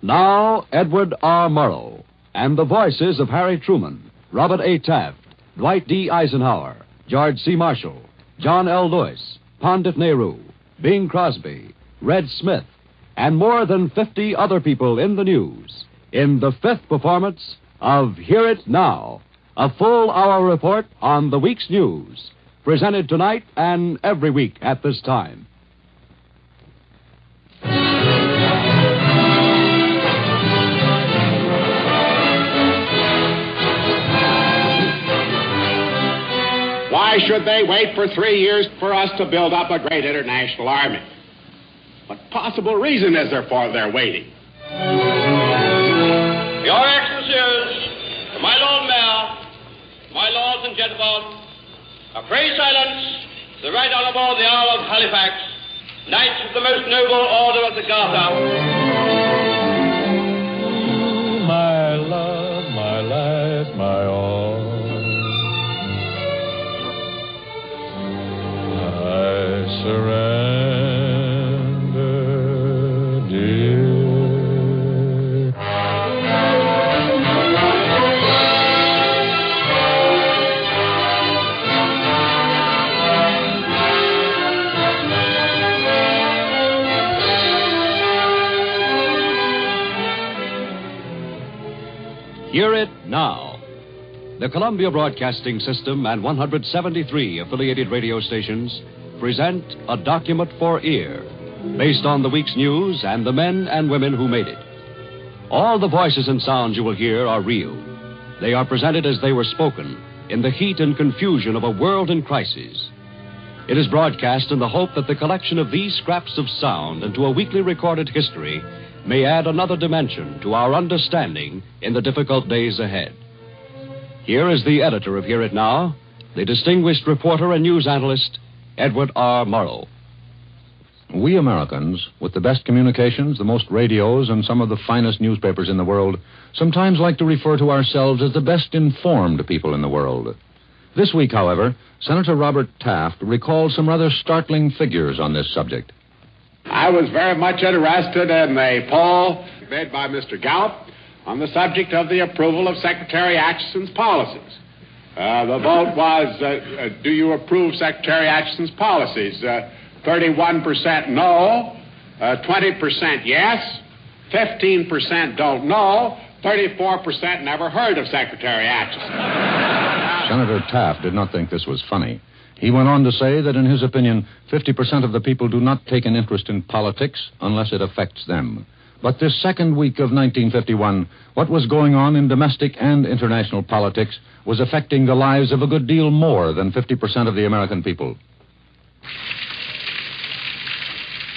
Now, Edward R. Murrow, and the voices of Harry Truman, Robert A. Taft, Dwight D. Eisenhower, George C. Marshall, John L. Lewis, Pandit Nehru, Bing Crosby, Red Smith, and more than 50 other people in the news in the fifth performance of Hear It Now, a full-hour report on the week's news, presented tonight and every week at this time. Why should they wait for 3 years for us to build up a great international army? What possible reason is there for their waiting? Your Excellencies, my Lord Mayor, my lords and gentlemen, a pray silence, the Right Honourable the Earl of Halifax, Knights of the Most Noble Order of the Garter. My love, my life, my all. I surrender, dear. Hear It Now. The Columbia Broadcasting System and 173 affiliated radio stations present A Document for Ear, based on the week's news and the men and women who made it. All the voices and sounds you will hear are real. They are presented as they were spoken in the heat and confusion of a world in crisis. It is broadcast in the hope that the collection of these scraps of sound into a weekly recorded history may add another dimension to our understanding in the difficult days ahead. Here is the editor of Hear It Now, the distinguished reporter and news analyst, Edward R. Murrow. We Americans, with the best communications, the most radios, and some of the finest newspapers in the world, sometimes like to refer to ourselves as the best informed people in the world. This week, however, Senator Robert Taft recalled some rather startling figures on this subject. I was very much interested in the poll made by Mr. Gallup on the subject of the approval of Secretary Atchison's policies. The vote was, do you approve Secretary Atchison's policies? 31% no, 20% yes, 15% don't know, 34% never heard of Secretary Atchison. Senator Taft did not think this was funny. He went on to say that, in his opinion, 50% of the people do not take an interest in politics unless it affects them. But this second week of 1951, what was going on in domestic and international politics was affecting the lives of a good deal more than 50% of the American people.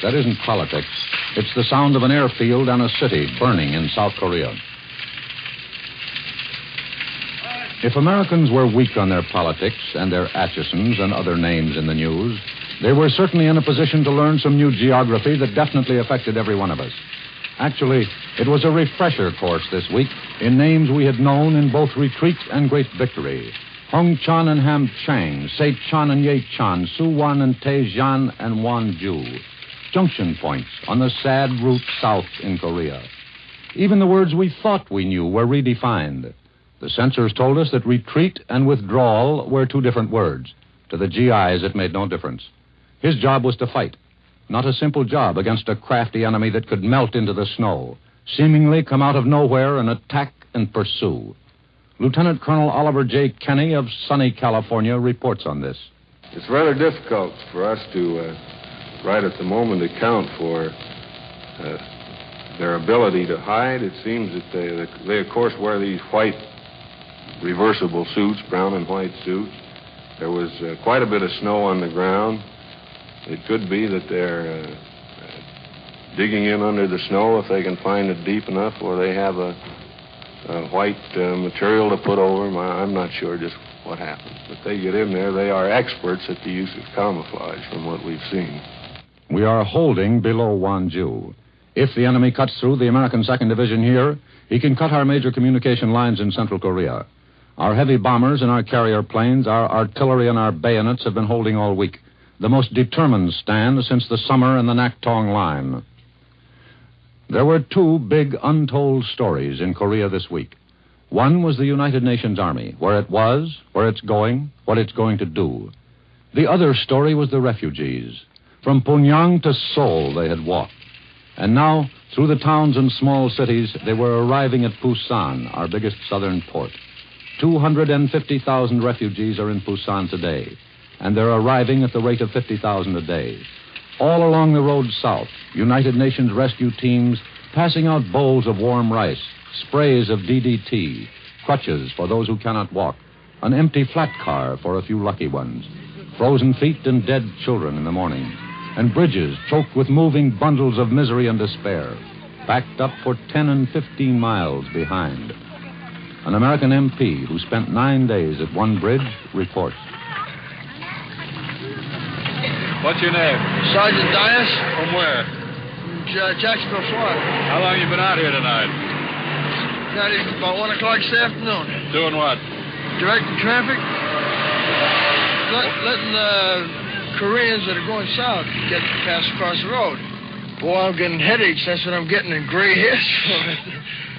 That isn't politics. It's the sound of an airfield and a city burning in South Korea. If Americans were weak on their politics and their Atchisons and other names in the news, they were certainly in a position to learn some new geography that definitely affected every one of us. Actually, it was a refresher course this week in names we had known in both retreat and great victory. Hong Chan and Ham Chang, Se Chan and Ye Chan, Su Wan and Te Jan and Wan Ju. Junction points on the sad route south in Korea. Even the words we thought we knew were redefined. The censors told us that retreat and withdrawal were two different words. To the GIs, it made no difference. His job was to fight. Not a simple job against a crafty enemy that could melt into the snow, seemingly come out of nowhere and attack and pursue. Lieutenant Colonel Oliver J. Kenny of sunny California reports on this. It's rather difficult for us to, right at the moment, account for their ability to hide. It seems that they of course, wear these white reversible suits, brown and white suits. There was quite a bit of snow on the ground. It could be that they're digging in under the snow if they can find it deep enough, or they have a white material to put over them. I'm not sure just what happens. But they get in there. They are experts at the use of camouflage from what we've seen. We are holding below Wonju. If the enemy cuts through the American 2nd Division here, he can cut our major communication lines in Central Korea. Our heavy bombers and our carrier planes, our artillery and our bayonets have been holding all week. The most determined stand since the summer in the Naktong line. There were two big untold stories in Korea this week. One was the United Nations Army, where it was, where it's going, what it's going to do. The other story was the refugees. From Pyongyang to Seoul they had walked. And now, through the towns and small cities, they were arriving at Busan, our biggest southern port. 250,000 refugees are in Busan today, and they're arriving at the rate of 50,000 a day. All along the road south, United Nations rescue teams passing out bowls of warm rice, sprays of DDT, crutches for those who cannot walk, an empty flat car for a few lucky ones, frozen feet and dead children in the morning, and bridges choked with moving bundles of misery and despair, backed up for 10 and 15 miles behind. An American MP who spent 9 days at one bridge reports. What's your name? Sergeant Dias. From where? Jacksonville, Florida. How long you been out here tonight? Got here about 1 o'clock this afternoon. Doing what? Directing traffic. Letting Koreans that are going south get pass across the road. Boy, I'm getting headaches. That's what I'm getting, and gray hairs.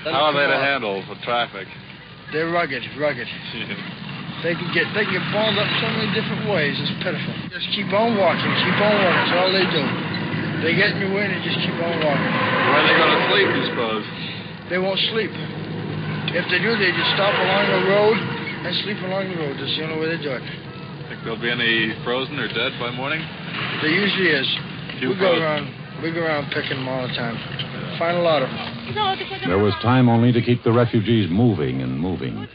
How are they to handle the traffic? They're rugged. They can get balled up so many different ways. It's pitiful. Just keep on walking. That's all they do. They get in your way and they just keep on walking. Where are they going to sleep, you suppose? They won't sleep. If they do, they just stop along the road and sleep along the road. That's the only way they do it. Think there'll be any frozen or dead by morning? There usually is. We go around picking them all the time. Find a lot of them. There was time only to keep the refugees moving and moving.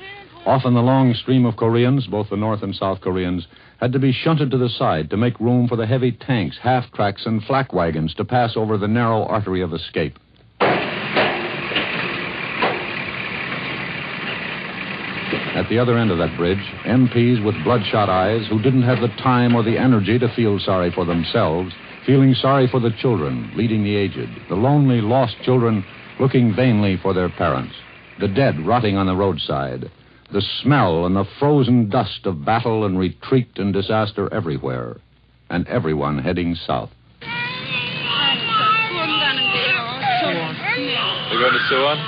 Often the long stream of Koreans, both the North and South Koreans, had to be shunted to the side to make room for the heavy tanks, half-tracks, and flak wagons to pass over the narrow artery of escape. At the other end of that bridge, MPs with bloodshot eyes who didn't have the time or the energy to feel sorry for themselves, feeling sorry for the children, leading the aged, the lonely, lost children looking vainly for their parents, the dead rotting on the roadside, the smell and the frozen dust of battle and retreat and disaster everywhere, and everyone heading south. They're going to Suwon?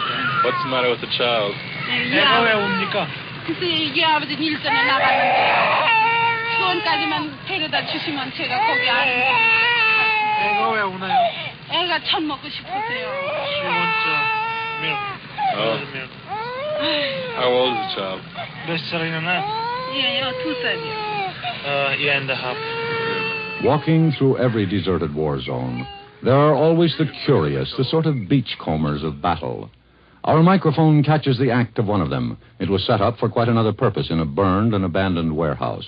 What's the matter with the child? 글쎄 이게 아버지 일 때문에 나갔는데 수원까지만 데려다 주시면 제가 거기 안 애가 왜 우나요? 애가 천 먹고 싶었어요. Oh. How old is the child? 몇 살이나 나? 예요 2살이요. Year and a half. Walking through every deserted war zone, there are always the curious, the sort of beachcombers of battle. Our microphone catches the act of one of them. It was set up for quite another purpose in a burned and abandoned warehouse.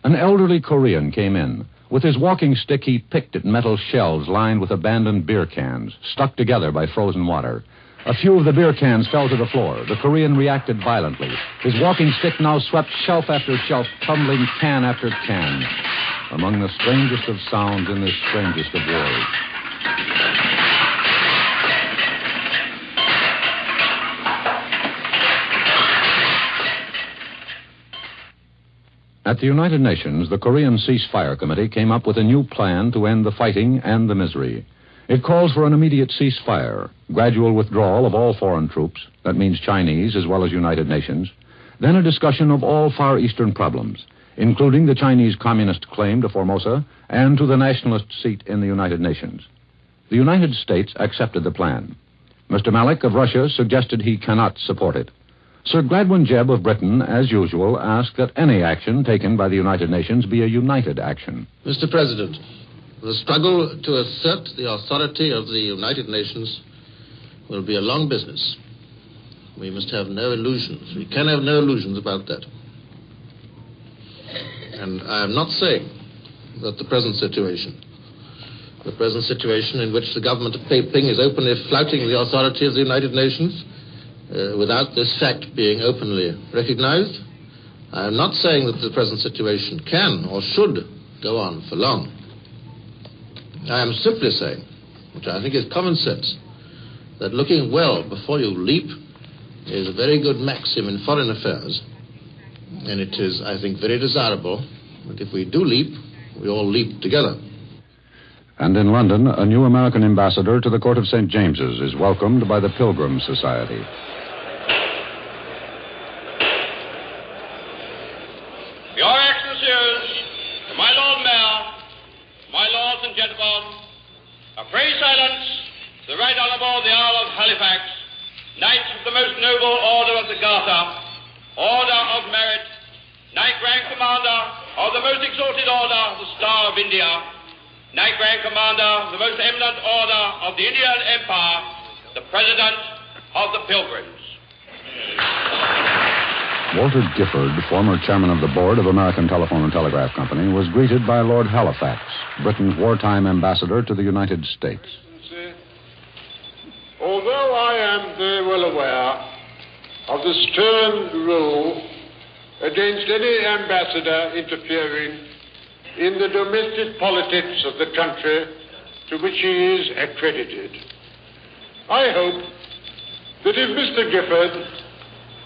An elderly Korean came in. With his walking stick, he picked at metal shelves lined with abandoned beer cans, stuck together by frozen water. A few of the beer cans fell to the floor. The Korean reacted violently. His walking stick now swept shelf after shelf, tumbling can after can. Among the strangest of sounds in this strangest of wars. At the United Nations, the Korean Ceasefire Committee came up with a new plan to end the fighting and the misery. It calls for an immediate ceasefire, gradual withdrawal of all foreign troops, that means Chinese as well as United Nations, then a discussion of all Far Eastern problems, including the Chinese Communist claim to Formosa and to the nationalist seat in the United Nations. The United States accepted the plan. Mr. Malik of Russia suggested he cannot support it. Sir Gladwin Jebb of Britain, as usual, asked that any action taken by the United Nations be a united action. Mr. President, the struggle to assert the authority of the United Nations will be a long business. We must have no illusions. We can have no illusions about that. And I am not saying that the present situation in which the government of Peiping is openly flouting the authority of the United Nations, without this fact being openly recognized, I am not saying that the present situation can or should go on for long. I am simply saying, which I think is common sense, that looking well before you leap is a very good maxim in foreign affairs. And it is, I think, very desirable that if we do leap, we all leap together. And in London, a new American ambassador to the Court of St. James's is welcomed by the Pilgrim Society. Your Excellencies, my Lord Mayor, my Lords and Gentlemen, I pray silence the Right Honourable the Earl of Halifax, Knight of the Most Noble Order of the Garter, Order of Merit, Knight Grand Commander of the Most Exalted Order of the Star of India, Knight Grand Commander of the Most Eminent Order of the Indian Empire, the President of the Pilgrims. Walter Gifford, former chairman of the board of American Telephone and Telegraph Company, was greeted by Lord Halifax, Britain's wartime ambassador to the United States. Although I am very well aware of the stern rule against any ambassador interfering in the domestic politics of the country to which he is accredited, I hope that if Mr. Gifford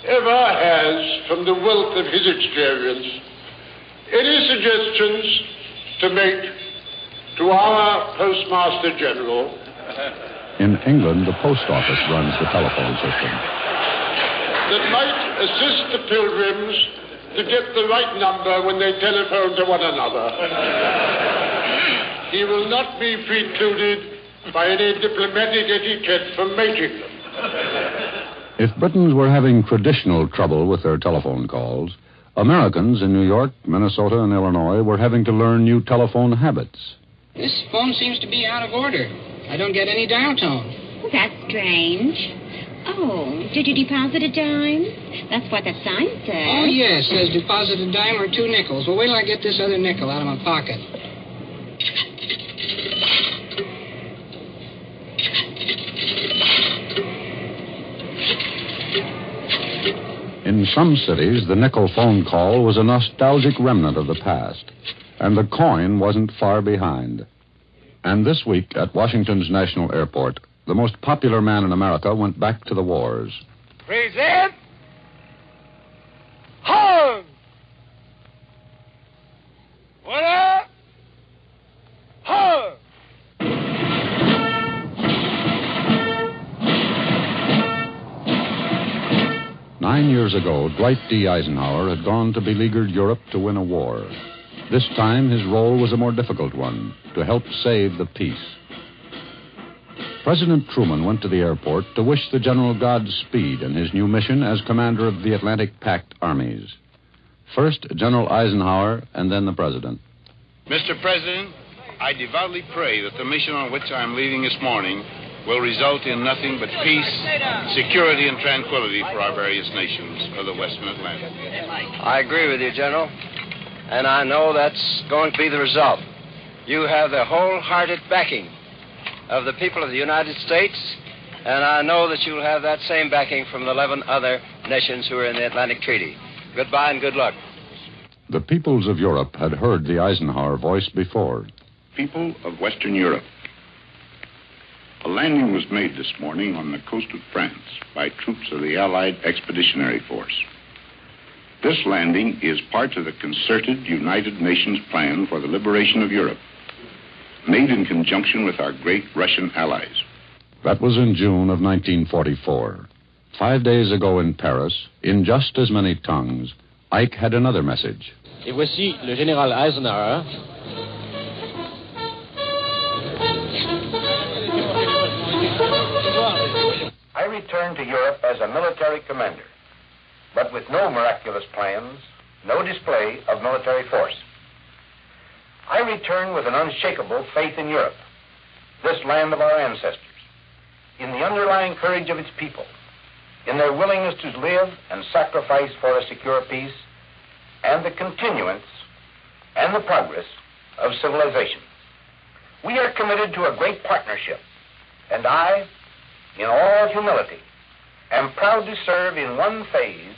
ever has, from the wealth of his experience, any suggestions to make to our Postmaster General. In England, the post office runs the telephone system. That might assist the pilgrims to get the right number when they telephone to one another. He will not be precluded by any diplomatic etiquette from making them. If Britons were having traditional trouble with their telephone calls, Americans in New York, Minnesota, and Illinois were having to learn new telephone habits. This phone seems to be out of order. I don't get any dial tone. Well, that's strange. Oh, did you deposit a dime? That's what the sign says. Oh, yes, says deposit a dime or 2 nickels. Well, wait till I get this other nickel out of my pocket. In some cities, the nickel phone call was a nostalgic remnant of the past, and the coin wasn't far behind. And this week at Washington's National Airport, the most popular man in America went back to the wars. Present home. What up? Home. Nine years ago, Dwight D. Eisenhower had gone to beleaguered Europe to win a war. This time, his role was a more difficult one, to help save the peace. President Truman went to the airport to wish the general Godspeed in his new mission as commander of the Atlantic Pact armies. First, General Eisenhower, and then the president. Mr. President, I devoutly pray that the mission on which I am leaving this morning will result in nothing but peace, security, and tranquility for our various nations of the Western Atlantic. I agree with you, General, and I know that's going to be the result. You have the wholehearted backing of the people of the United States, and I know that you'll have that same backing from the 11 other nations who are in the Atlantic Treaty. Goodbye and good luck. The peoples of Europe had heard the Eisenhower voice before. People of Western Europe, a landing was made this morning on the coast of France by troops of the Allied Expeditionary Force. This landing is part of the concerted United Nations plan for the liberation of Europe, made in conjunction with our great Russian allies. That was in June of 1944. 5 days ago in Paris, in just as many tongues, Ike had another message. Et voici le général Eisenhower. I returned to Europe as a military commander, but with no miraculous plans, no display of military force. I return with an unshakable faith in Europe, this land of our ancestors, in the underlying courage of its people, in their willingness to live and sacrifice for a secure peace, and the continuance and the progress of civilization. We are committed to a great partnership, and I, in all humility, am proud to serve in one phase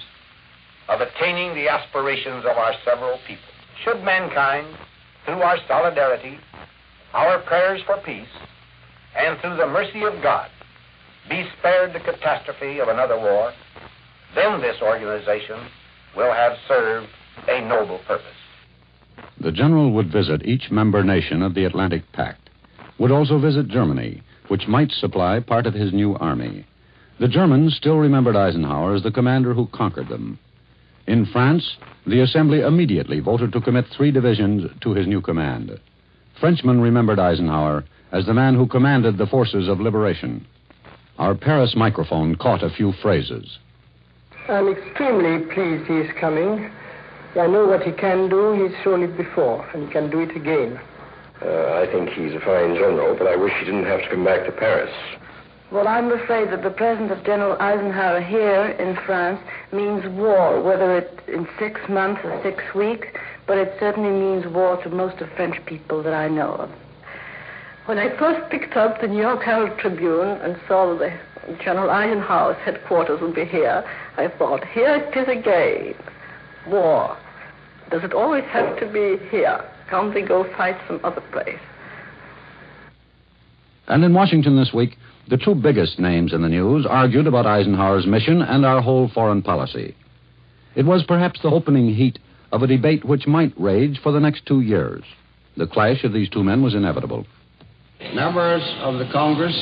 of attaining the aspirations of our several people. Should mankind, through our solidarity, our prayers for peace, and through the mercy of God, be spared the catastrophe of another war, then this organization will have served a noble purpose. The general would visit each member nation of the Atlantic Pact. would also visit Germany, which might supply part of his new army. The Germans still remembered Eisenhower as the commander who conquered them. In France, the Assembly immediately voted to commit 3 divisions to his new command. Frenchmen remembered Eisenhower as the man who commanded the forces of liberation. Our Paris microphone caught a few phrases. I'm extremely pleased he is coming. I know what he can do. He's shown it before, and he can do it again. I think he's a fine general, but I wish he didn't have to come back to Paris. Well, I'm afraid that the presence of General Eisenhower here in France means war, whether it's in 6 months or 6 weeks, but it certainly means war to most of French people that I know of. When I first picked up the New York Herald Tribune and saw that General Eisenhower's headquarters would be here, I thought, here it is again. War. Does it always have to be here? Can't they go fight some other place? And in Washington this week, the 2 biggest names in the news argued about Eisenhower's mission and our whole foreign policy. It was perhaps the opening heat of a debate which might rage for the next 2 years. The clash of these 2 men was inevitable. Members of the Congress,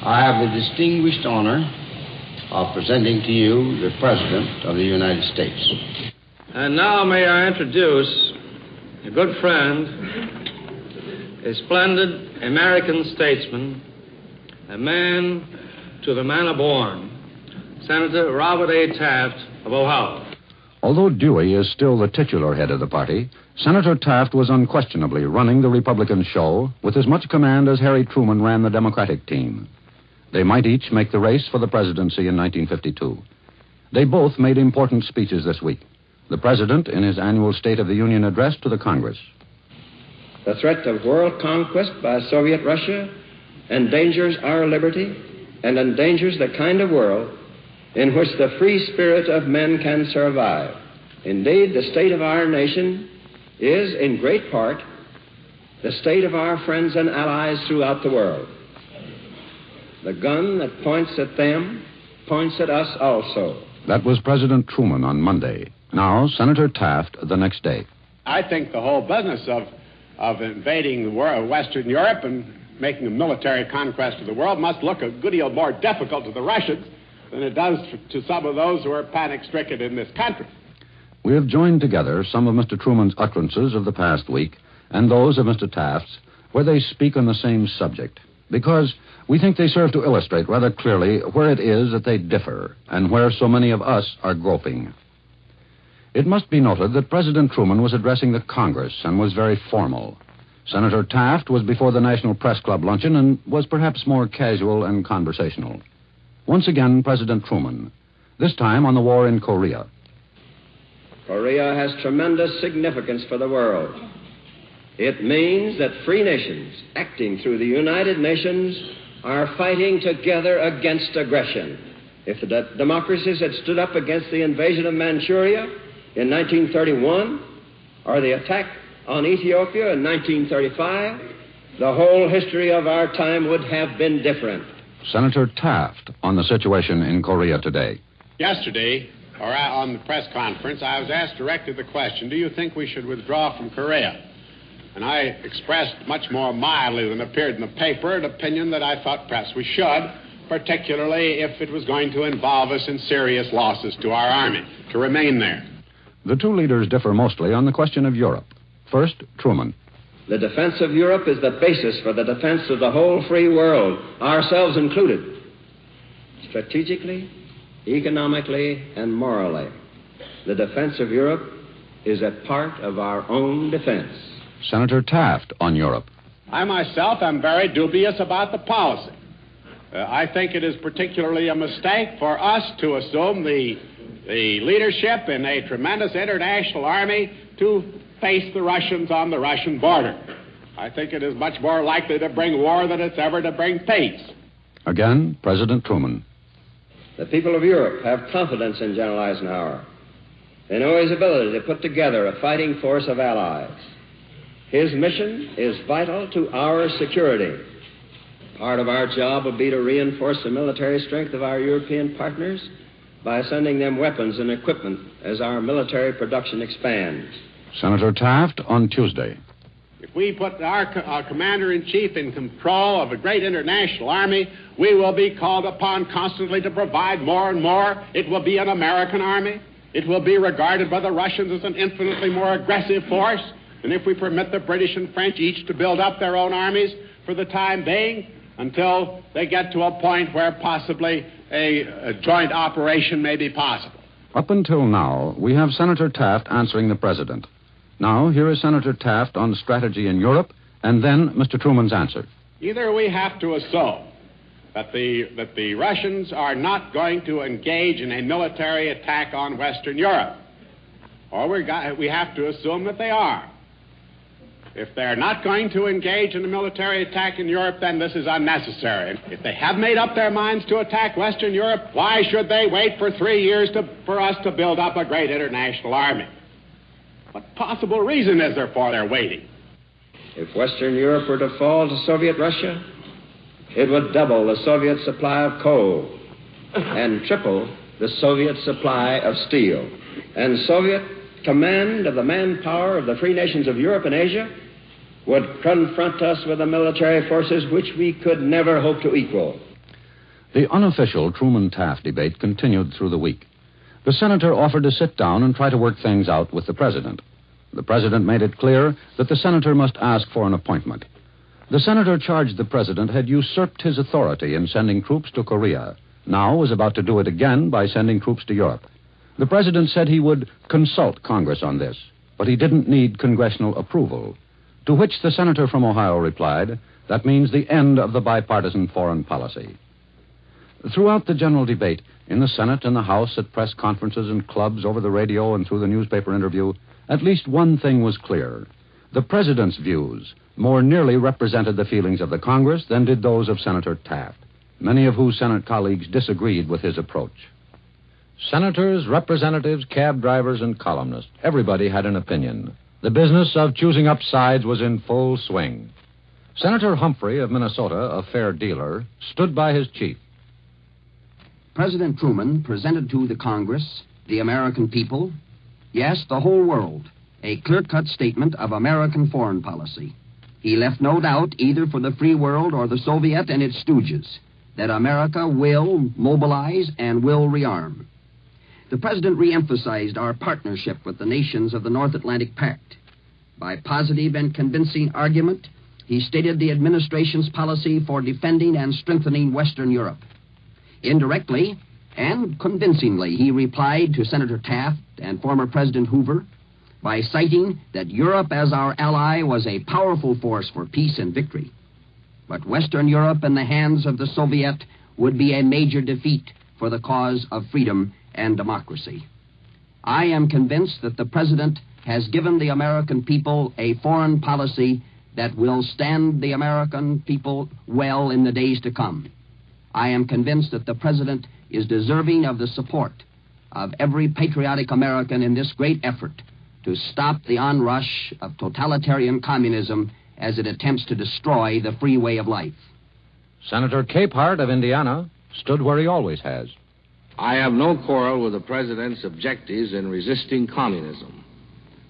I have the distinguished honor of presenting to you the President of the United States. And now may I introduce a good friend, a splendid American statesman, a man to the manner born, Senator Robert A. Taft of Ohio. Although Dewey is still the titular head of the party, Senator Taft was unquestionably running the Republican show with as much command as Harry Truman ran the Democratic team. They might each make the race for the presidency in 1952. They both made important speeches this week. The President in his annual State of the Union address to the Congress. The threat of world conquest by Soviet Russia endangers our liberty and endangers the kind of world in which the free spirit of men can survive. Indeed, the state of our nation is, in great part, the state of our friends and allies throughout the world. The gun that points at them points at us also. That was President Truman on Monday. Now, Senator Taft the next day. I think the whole business of invading the world, Western Europe and making a military conquest of the world must look a good deal more difficult to the Russians than it does to some of those who are panic-stricken in this country. We have joined together some of Mr. Truman's utterances of the past week and those of Mr. Taft's, where they speak on the same subject, because we think they serve to illustrate rather clearly where it is that they differ and where so many of us are groping. It must be noted that President Truman was addressing the Congress and was very formal. Senator Taft was before the National Press Club luncheon and was perhaps more casual and conversational. Once again, President Truman, this time on the war in Korea. Korea has tremendous significance for the world. It means that free nations, acting through the United Nations, are fighting together against aggression. If the democracies had stood up against the invasion of Manchuria in 1931, or the attack on Ethiopia in 1935, the whole history of our time would have been different. Senator Taft on the situation in Korea today. Yesterday, or on the press conference, I was asked directly the question, do you think we should withdraw from Korea? And I expressed much more mildly than appeared in the paper an opinion that I thought perhaps we should, particularly if it was going to involve us in serious losses to our army, to remain there. The 2 leaders differ mostly on the question of Europe. First, Truman. The defense of Europe is the basis for the defense of the whole free world, ourselves included, strategically, economically, and morally. The defense of Europe is a part of our own defense. Senator Taft on Europe. I myself am very dubious about the policy. I think it is particularly a mistake for us to assume the leadership in a tremendous international army to face the Russians on the Russian border. I think it is much more likely to bring war than it's ever to bring peace. Again, President Truman. The people of Europe have confidence in General Eisenhower. They know his ability to put together a fighting force of allies. His mission is vital to our security. Part of our job will be to reinforce the military strength of our European partners by sending them weapons and equipment as our military production expands. Senator Taft on Tuesday. If we put our commander-in-chief in control of a great international army, we will be called upon constantly to provide more and more. It will be an American army. It will be regarded by the Russians as an infinitely more aggressive force. And if we permit the British and French each to build up their own armies for the time being, until they get to a point where possibly a joint operation may be possible. Up until now, we have Senator Taft answering the president. Now, here is Senator Taft on strategy in Europe, and then Mr. Truman's answer. Either we have to assume that the Russians are not going to engage in a military attack on Western Europe, or we have to assume that they are. If they're not going to engage in a military attack in Europe, then this is unnecessary. If they have made up their minds to attack Western Europe, why should they wait for 3 years for us to build up a great international army? What possible reason is there for their waiting? If Western Europe were to fall to Soviet Russia, it would double the Soviet supply of coal and triple the Soviet supply of steel. And Soviet command of the manpower of the free nations of Europe and Asia would confront us with the military forces which we could never hope to equal. The unofficial Truman-Taft debate continued through the week. The senator offered to sit down and try to work things out with the president. The president made it clear that the senator must ask for an appointment. The senator charged the president had usurped his authority in sending troops to Korea. Now was about to do it again by sending troops to Europe. The president said he would consult Congress on this, but he didn't need congressional approval. To which the senator from Ohio replied, that means the end of the bipartisan foreign policy. Throughout the general debate, in the Senate and the House, at press conferences and clubs, over the radio and through the newspaper interview, at least one thing was clear. The president's views more nearly represented the feelings of the Congress than did those of Senator Taft, many of whose Senate colleagues disagreed with his approach. Senators, representatives, cab drivers, and columnists, everybody had an opinion. The business of choosing up sides was in full swing. Senator Humphrey of Minnesota, a fair dealer, stood by his chief. President Truman presented to the Congress, the American people, yes, the whole world, a clear-cut statement of American foreign policy. He left no doubt, either for the free world or the Soviet and its stooges, that America will mobilize and will rearm. The President re-emphasized our partnership with the nations of the North Atlantic Pact. By positive and convincing argument, he stated the administration's policy for defending and strengthening Western Europe. Indirectly and convincingly, he replied to Senator Taft and former President Hoover by citing that Europe as our ally was a powerful force for peace and victory. But Western Europe in the hands of the Soviet would be a major defeat for the cause of freedom and democracy. I am convinced that the President has given the American people a foreign policy that will stand the American people well in the days to come. I am convinced that the President is deserving of the support of every patriotic American in this great effort to stop the onrush of totalitarian communism as it attempts to destroy the free way of life. Senator Capehart of Indiana stood where he always has. I have no quarrel with the President's objectives in resisting communism.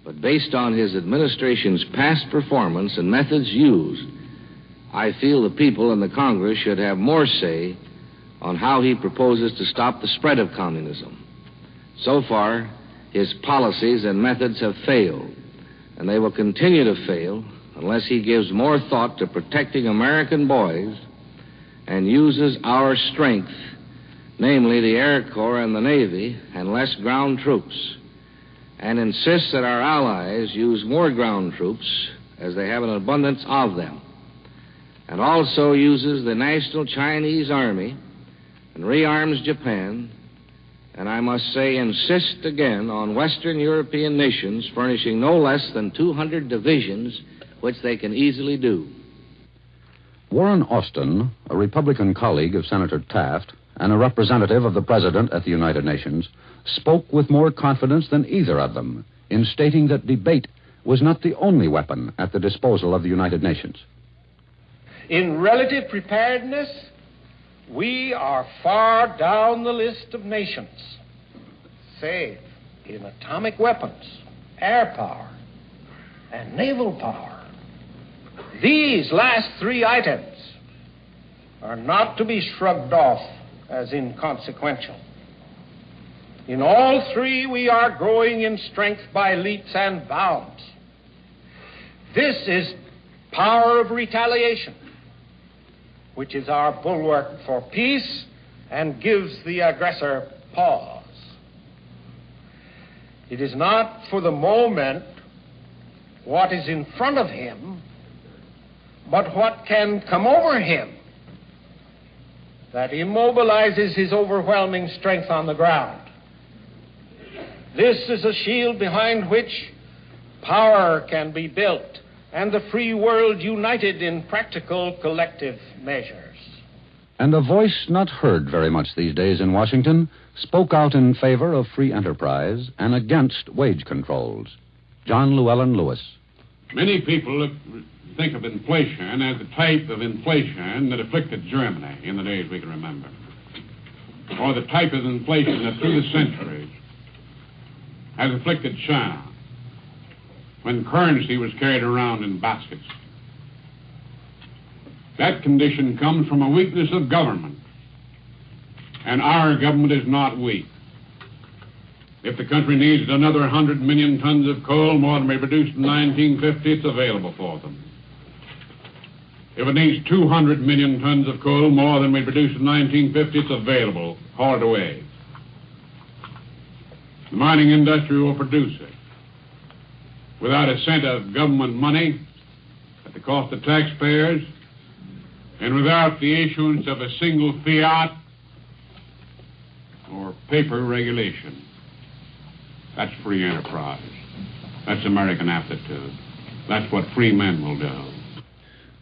But based on his administration's past performance and methods used, I feel the people and the Congress should have more say on how he proposes to stop the spread of communism. So far, his policies and methods have failed, and they will continue to fail unless he gives more thought to protecting American boys and uses our strength, namely the Air Corps and the Navy, and less ground troops, and insists that our allies use more ground troops as they have an abundance of them, and also uses the National Chinese Army and rearms Japan, and I must say insist again on Western European nations furnishing no less than 200 divisions, which they can easily do. Warren Austin, a Republican colleague of Senator Taft and a representative of the President at the United Nations, spoke with more confidence than either of them in stating that debate was not the only weapon at the disposal of the United Nations. In relative preparedness, we are far down the list of nations, save in atomic weapons, air power, and naval power. These last three items are not to be shrugged off as inconsequential. In all three, we are growing in strength by leaps and bounds. This is power of retaliation, which is our bulwark for peace and gives the aggressor pause. It is not for the moment what is in front of him, but what can come over him that immobilizes his overwhelming strength on the ground. This is a shield behind which power can be built and the free world united in practical collective measures. And a voice not heard very much these days in Washington spoke out in favor of free enterprise and against wage controls. John Llewellyn Lewis. Many people think of inflation as the type of inflation that afflicted Germany in the days we can remember, or the type of inflation that through the centuries has afflicted China when currency was carried around in baskets. That condition comes from a weakness of government, and our government is not weak. If the country needs another 100 million tons of coal, more than we produced in 1950, it's available for them. If it needs 200 million tons of coal, more than we produced in 1950, it's available. Haul it away. The mining industry will produce it without a cent of government money, at the cost of taxpayers, and without the issuance of a single fiat or paper regulation. That's free enterprise. That's American aptitude. That's what free men will do.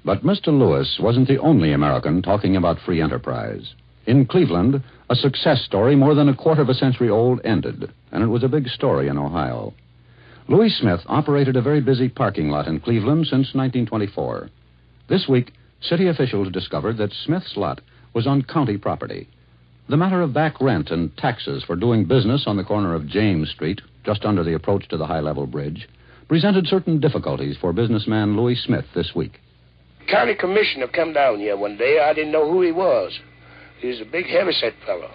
But Mr. Lewis wasn't the only American talking about free enterprise. In Cleveland, a success story more than a quarter of a century old ended, and it was a big story in Ohio. Louis Smith operated a very busy parking lot in Cleveland since 1924. This week, city officials discovered that Smith's lot was on county property. The matter of back rent and taxes for doing business on the corner of James Street, just under the approach to the high-level bridge, presented certain difficulties for businessman Louis Smith this week. County commissioner come down here one day. I didn't know who he was. He was a big, heavyset fellow.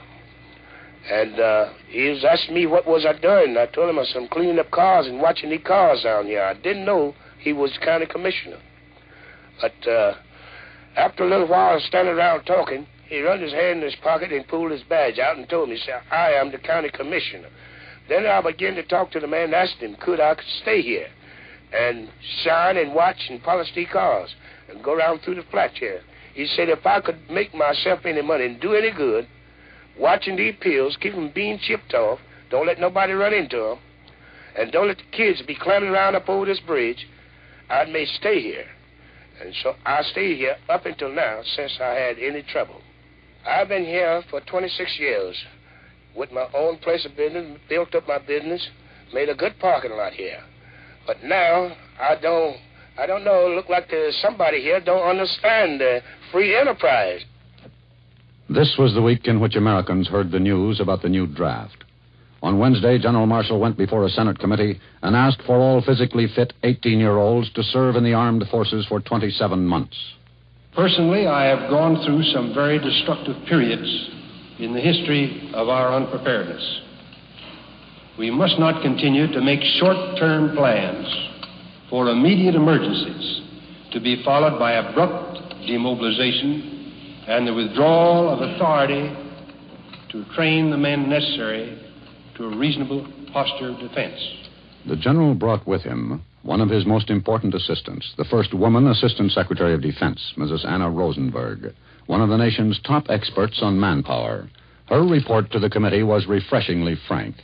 And he was asking me what was I doing. I told him I was cleaning up cars and watching the cars down here. I didn't know he was county commissioner. But after a little while of standing around talking, he run his hand in his pocket and pulled his badge out and told me, he said, I am the county commissioner. Then I began to talk to the man and asked him, could I stay here and shine and watch and polish the cars and go around through the flat here. He said if I could make myself any money and do any good, watching the appeals, keep them being chipped off, don't let nobody run into them, and don't let the kids be climbing around up over this bridge, I may stay here. And so I stayed here up until now since I had any trouble. I've been here for 26 years with my own place of business, built up my business, made a good parking lot here. But now I don't know, it look like there's somebody here don't understand free enterprise. This was the week in which Americans heard the news about the new draft. On Wednesday, General Marshall went before a Senate committee and asked for all physically fit 18-year-olds to serve in the armed forces for 27 months. Personally, I have gone through some very destructive periods in the history of our unpreparedness. We must not continue to make short-term plans for immediate emergencies to be followed by abrupt demobilization and the withdrawal of authority to train the men necessary to a reasonable posture of defense. The general brought with him one of his most important assistants, the first woman Assistant Secretary of Defense, Mrs. Anna Rosenberg, one of the nation's top experts on manpower. Her report to the committee was refreshingly frank.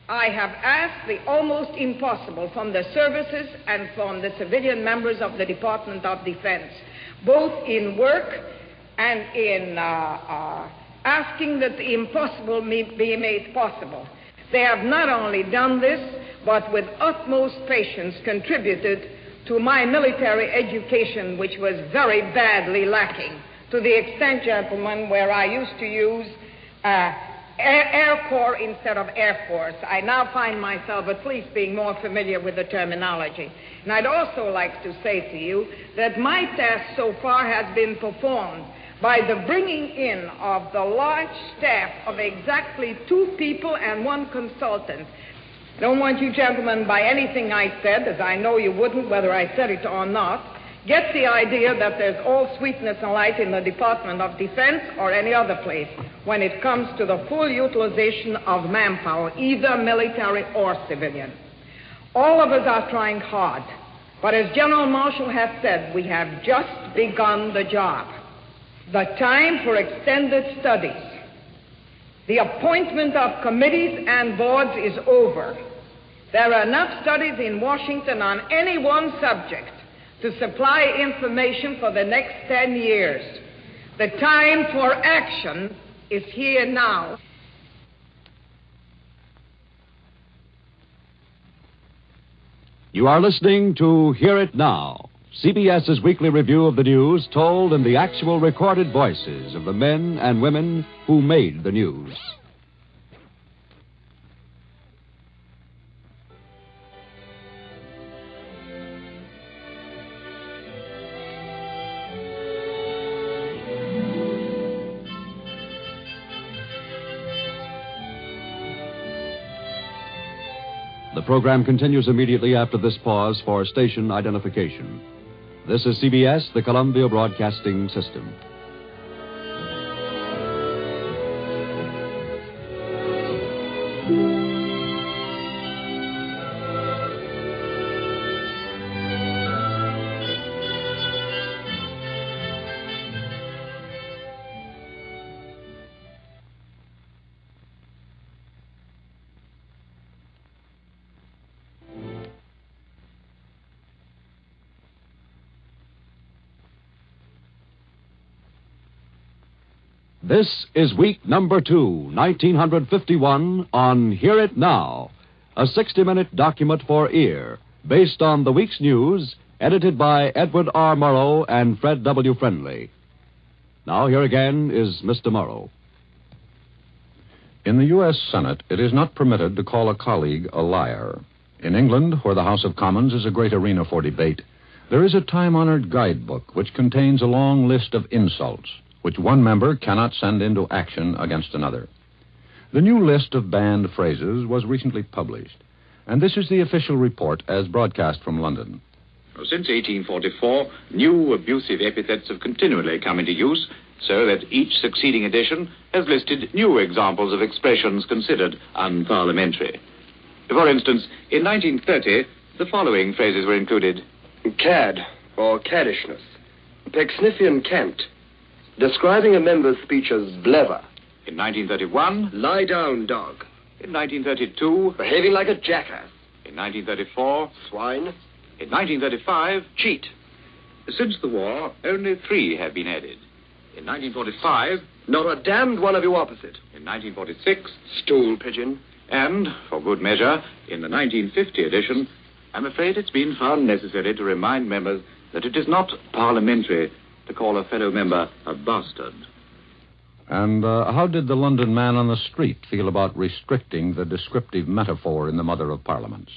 I have asked the almost impossible from the services and from the civilian members of the Department of Defense, both in work and in asking that the impossible be made possible. They have not only done this, but with utmost patience contributed to my military education, which was very badly lacking, to the extent, gentlemen, where I used to use Air Corps instead of Air Force. I now find myself at least being more familiar with the terminology. And I'd also like to say to you that my task so far has been performed by the bringing in of the large staff of exactly 2 people and 1 consultant. I don't want you gentlemen, by anything I said, as I know you wouldn't, whether I said it or not, get the idea that there's all sweetness and light in the Department of Defense or any other place when it comes to the full utilization of manpower, either military or civilian. All of us are trying hard, but as General Marshall has said, we have just begun the job. The time for extended studies, the appointment of committees and boards is over. There are enough studies in Washington on any one subject to supply information for the next 10 years. The time for action is here now. You are listening to Hear It Now, CBS's weekly review of the news told in the actual recorded voices of the men and women who made the news. The program continues immediately after this pause for station identification. This is CBS, the Columbia Broadcasting System. This is week number 2, 1951, on Hear It Now, a 60-minute document for ear, based on the week's news, edited by Edward R. Murrow and Fred W. Friendly. Now, here again is Mr. Murrow. In the U.S. Senate, it is not permitted to call a colleague a liar. In England, where the House of Commons is a great arena for debate, there is a time-honored guidebook which contains a long list of insults which one member cannot send into action against another. The new list of banned phrases was recently published, and this is the official report as broadcast from London. Since 1844, new abusive epithets have continually come into use, so that each succeeding edition has listed new examples of expressions considered unparliamentary. For instance, in 1930, the following phrases were included. Cad, or caddishness. Pecksniffian cant. Describing a member's speech as blevver. In 1931... Lie down, dog. In 1932... Behaving like a jackass. In 1934... Swine. In 1935... Cheat. Since the war, only 3 have been added. In 1945... Not a damned one of you opposite. In 1946... Stool pigeon. And, for good measure, in the 1950 edition, I'm afraid it's been found necessary to remind members that it is not parliamentary to call a fellow member a bastard. And how did the London man on the street feel about restricting the descriptive metaphor in the Mother of Parliaments?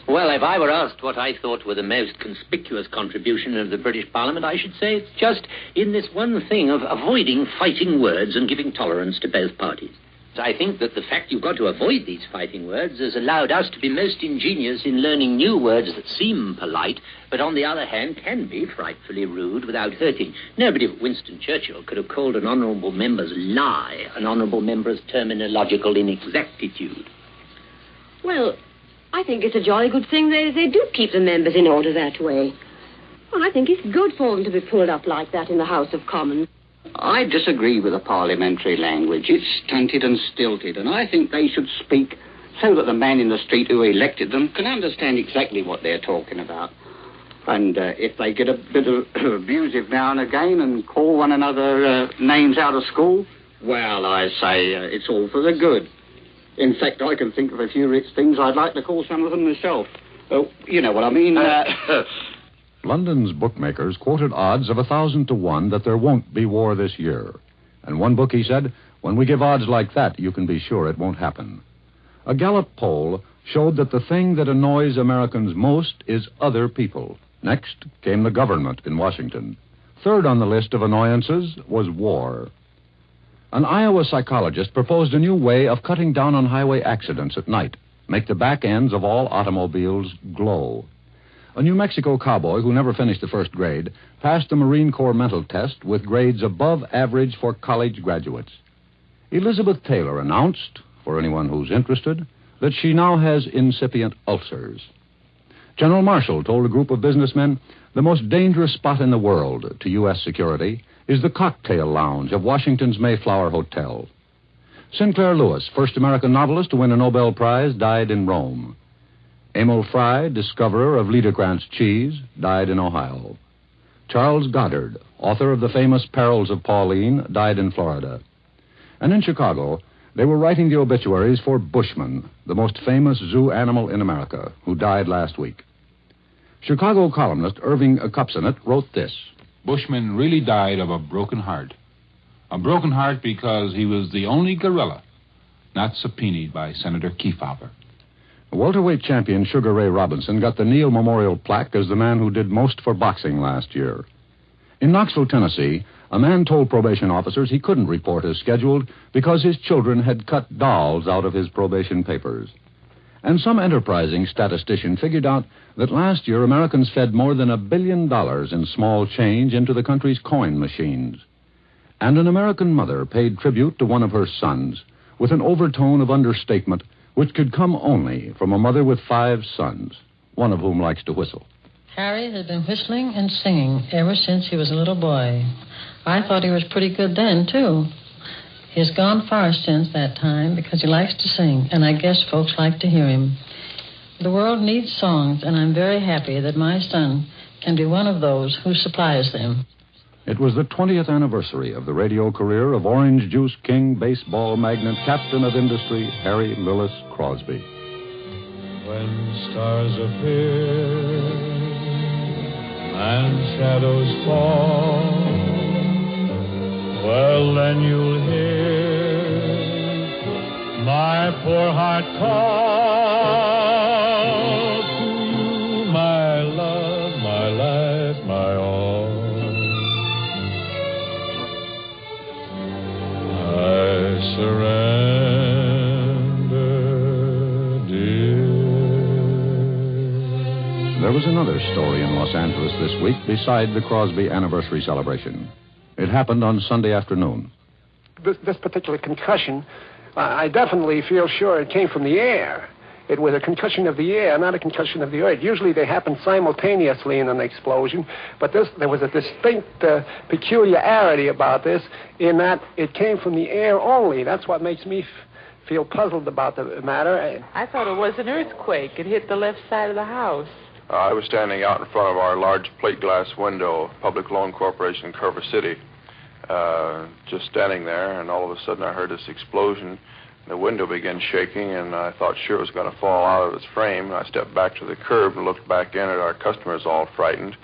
Well, if I were asked what I thought were the most conspicuous contribution of the British Parliament, I should say it's just in this one thing of avoiding fighting words and giving tolerance to both parties. I think that the fact you've got to avoid these fighting words has allowed us to be most ingenious in learning new words that seem polite, but on the other hand can be frightfully rude without hurting. Nobody but Winston Churchill could have called an honourable member's lie an honourable member's terminological inexactitude. Well, I think it's a jolly good thing they do keep the members in order that way. Well, I think it's good for them to be pulled up like that in the House of Commons. I disagree with the parliamentary language. It's stunted and stilted, and I think they should speak so that the man in the street who elected them can understand exactly what they're talking about. And if they get a bit abusive now and again and call one another names out of school, well, I say it's all for the good. In fact, I can think of a few rich things I'd like to call some of them myself. You know what I mean? London's bookmakers quoted odds of 1,000 to 1 that there won't be war this year. And one bookie said, When we give odds like that, you can be sure it won't happen. A Gallup poll showed that the thing that annoys Americans most is other people. Next came the government in Washington. Third on the list of annoyances was war. An Iowa psychologist proposed a new way of cutting down on highway accidents at night, make the back ends of all automobiles glow. A New Mexico cowboy who never finished the first grade passed the Marine Corps mental test with grades above average for college graduates. Elizabeth Taylor announced, for anyone who's interested, that she now has incipient ulcers. General Marshall told a group of businessmen the most dangerous spot in the world to U.S. security is the cocktail lounge of Washington's Mayflower Hotel. Sinclair Lewis, first American novelist to win a Nobel Prize, died in Rome. Emil Fry, discoverer of Liederkranz cheese, died in Ohio. Charles Goddard, author of the famous Perils of Pauline, died in Florida. And in Chicago, they were writing the obituaries for Bushman, the most famous zoo animal in America, who died last week. Chicago columnist Irving Kupcinet wrote this. Bushman really died of a broken heart. A broken heart because he was the only gorilla not subpoenaed by Senator Kefauver. Welterweight champion Sugar Ray Robinson got the Neal Memorial Plaque as the man who did most for boxing last year. In Knoxville, Tennessee, a man told probation officers he couldn't report as scheduled because his children had cut dolls out of his probation papers. And some enterprising statistician figured out that last year Americans fed more than $1 billion in small change into the country's coin machines. And an American mother paid tribute to one of her sons with an overtone of understatement which could come only from a mother with 5 sons, one of whom likes to whistle. Harry has been whistling and singing ever since he was a little boy. I thought he was pretty good then, too. He's gone far since that time because he likes to sing, and I guess folks like to hear him. The world needs songs, and I'm very happy that my son can be one of those who supplies them. It was the 20th anniversary of the radio career of Orange Juice King, baseball magnate, captain of industry, Harry Lillis Crosby. When stars appear and shadows fall, well, then you'll hear my poor heart call to you, my love, my life, my all. I surrender, dear. There was another story in Los Angeles this week beside the Crosby anniversary celebration. It happened on Sunday afternoon. This particular concussion, I definitely feel sure it came from the air. It was a concussion of the air, not a concussion of the earth. Usually they happen simultaneously in an explosion, but there was a distinct peculiarity about this in that it came from the air only. That's what makes me feel puzzled about the matter. I thought it was an earthquake. It hit the left side of the house. I was standing out in front of our large plate glass window, Public Loan Corporation in Culver City, just standing there, and all of a sudden I heard this explosion. The window began shaking, and I thought sure it was going to fall out of its frame. I stepped back to the curb and looked back in at our customers all frightened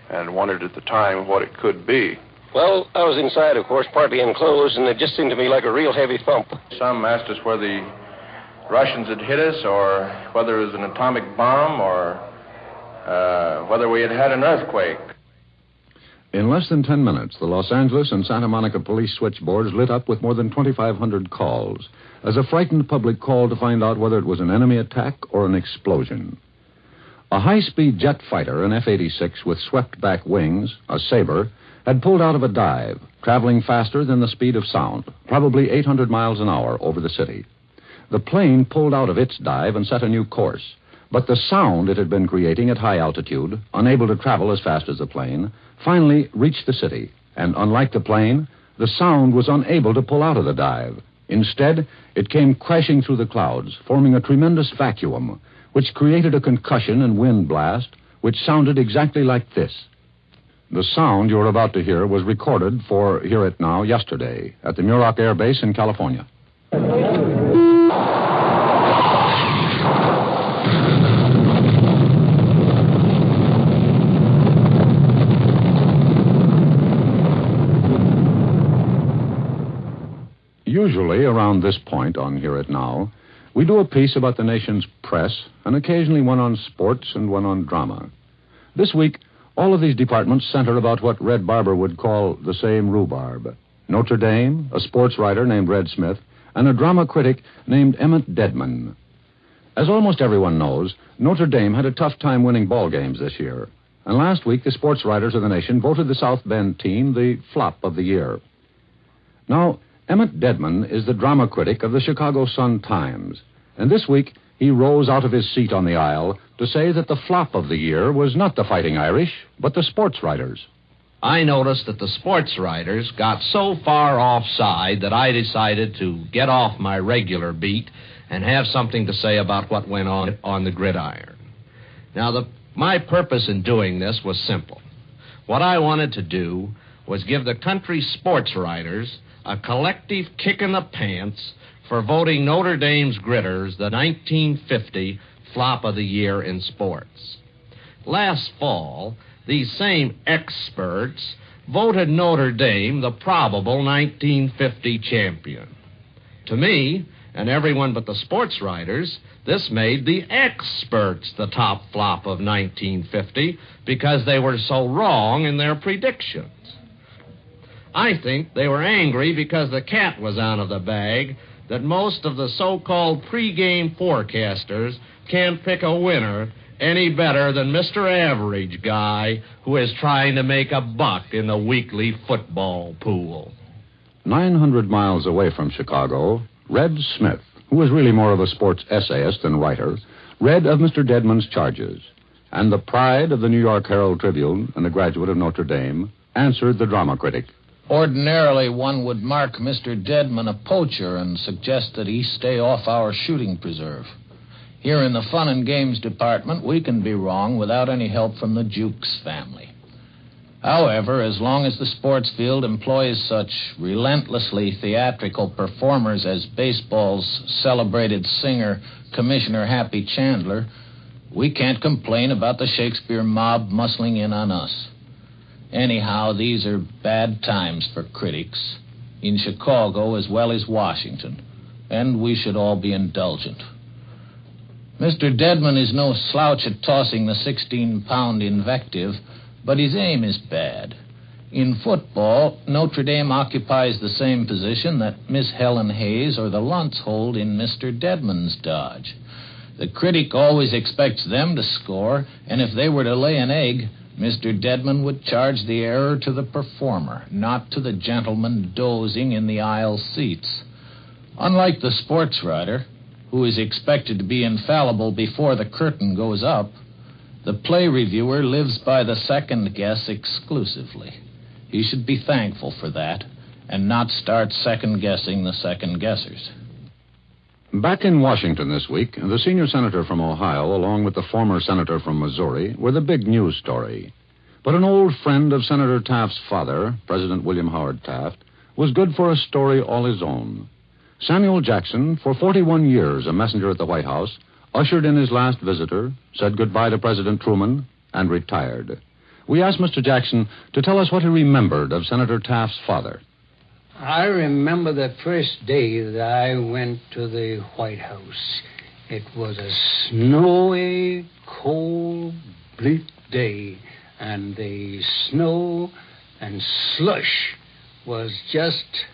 and wondered at the time what it could be. Well, I was inside, of course, partly enclosed, and it just seemed to me like a real heavy thump. Some asked us where the Russians had hit us, or whether it was an atomic bomb, or whether we had had an earthquake. In less than 10 minutes, the Los Angeles and Santa Monica police switchboards lit up with more than 2,500 calls as a frightened public called to find out whether it was an enemy attack or an explosion. A high-speed jet fighter, an F-86 with swept-back wings, a Sabre, had pulled out of a dive, traveling faster than the speed of sound, probably 800 miles an hour over the city. The plane pulled out of its dive and set a new course, but the sound it had been creating at high altitude, unable to travel as fast as the plane, finally reached the city, and unlike the plane, the sound was unable to pull out of the dive. Instead, it came crashing through the clouds, forming a tremendous vacuum, which created a concussion and wind blast, which sounded exactly like this. The sound you're about to hear was recorded for Hear It Now yesterday at the Murrow Air Base in California. Usually, around this point on Hear It Now, we do a piece about the nation's press and occasionally one on sports and one on drama. This week, all of these departments center about what Red Barber would call the same rhubarb. Notre Dame, a sports writer named Red Smith, and a drama critic named Emmett Deadman. As almost everyone knows, Notre Dame had a tough time winning ball games this year. And last week, the sports writers of the nation voted the South Bend team the flop of the year. Now, Emmett Deadman is the drama critic of the Chicago Sun-Times. And this week, he rose out of his seat on the aisle to say that the flop of the year was not the Fighting Irish, but the sports writers. I noticed that the sports writers got so far offside that I decided to get off my regular beat and have something to say about what went on the gridiron. Now, my purpose in doing this was simple. What I wanted to do was give the country sports writers a collective kick in the pants for voting Notre Dame's Gritters the 1950 flop of the year in sports. Last fall, these same experts voted Notre Dame the probable 1950 champion. To me, and everyone but the sports writers, this made the experts the top flop of 1950 because they were so wrong in their predictions. I think they were angry because the cat was out of the bag that most of the so-called pregame forecasters can't pick a winner any better than Mr. Average Guy, who is trying to make a buck in the weekly football pool. 900 miles away from Chicago, Red Smith, who was really more of a sports essayist than writer, read of Mr. Deadman's charges. And the pride of the New York Herald Tribune and a graduate of Notre Dame answered the drama critic. Ordinarily, one would mark Mr. Deadman a poacher and suggest that he stay off our shooting preserve. Here in the fun and games department, we can be wrong without any help from the Jukes family. However, as long as the sports field employs such relentlessly theatrical performers as baseball's celebrated singer, Commissioner Happy Chandler, we can't complain about the Shakespeare mob muscling in on us. Anyhow, these are bad times for critics, in Chicago as well as Washington, and we should all be indulgent. Mr. Deadman is no slouch at tossing the 16-pound invective, but his aim is bad. In football, Notre Dame occupies the same position that Miss Helen Hayes or the Luntz hold in Mr. Deadman's dodge. The critic always expects them to score, and if they were to lay an egg, Mr. Deadman would charge the error to the performer, not to the gentleman dozing in the aisle seats. Unlike the sports writer, who is expected to be infallible before the curtain goes up, the play reviewer lives by the second guess exclusively. He should be thankful for that and not start second-guessing the second-guessers. Back in Washington this week, the senior senator from Ohio, along with the former senator from Missouri, were the big news story. But an old friend of Senator Taft's father, President William Howard Taft, was good for a story all his own. Samuel Jackson, for 41 years a messenger at the White House, ushered in his last visitor, said goodbye to President Truman, and retired. We asked Mr. Jackson to tell us what he remembered of Senator Taft's father. I remember the first day that I went to the White House. It was a snowy, cold, bleak day, and the snow and slush was just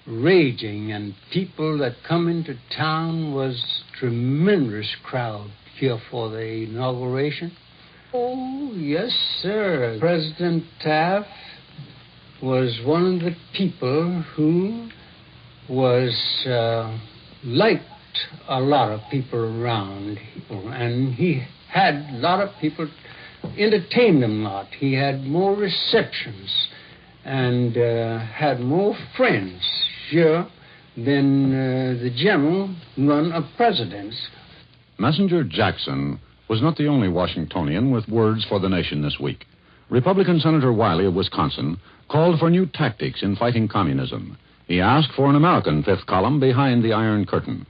raging, and people that come into town was tremendous crowd here for the inauguration. Oh, yes, sir. President Taft was one of the people who was liked a lot of people around, and he had a lot of people, entertained them a lot. He had more receptions and had more friends here than the general run of presidents. Messenger Jackson was not the only Washingtonian with words for the nation this week. Republican Senator Wiley of Wisconsin called for new tactics in fighting communism. He asked for an American fifth column behind the Iron Curtain.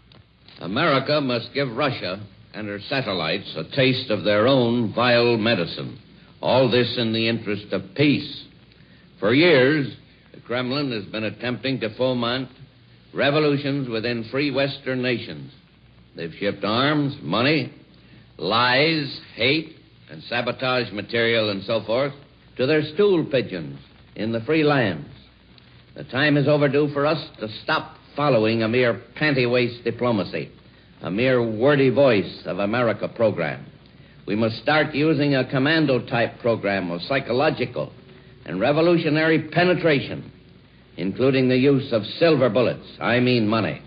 America must give Russia and her satellites a taste of their own vile medicine. All this in the interest of peace. For years, the Kremlin has been attempting to foment revolutions within free Western nations. They've shipped arms, money, lies, hate, and sabotage material and so forth to their stool pigeons in the free lands. The time is overdue for us to stop following a mere panty-waist diplomacy, a mere wordy voice of America program. We must start using a commando-type program of psychological and revolutionary penetration, including the use of silver bullets. I mean money.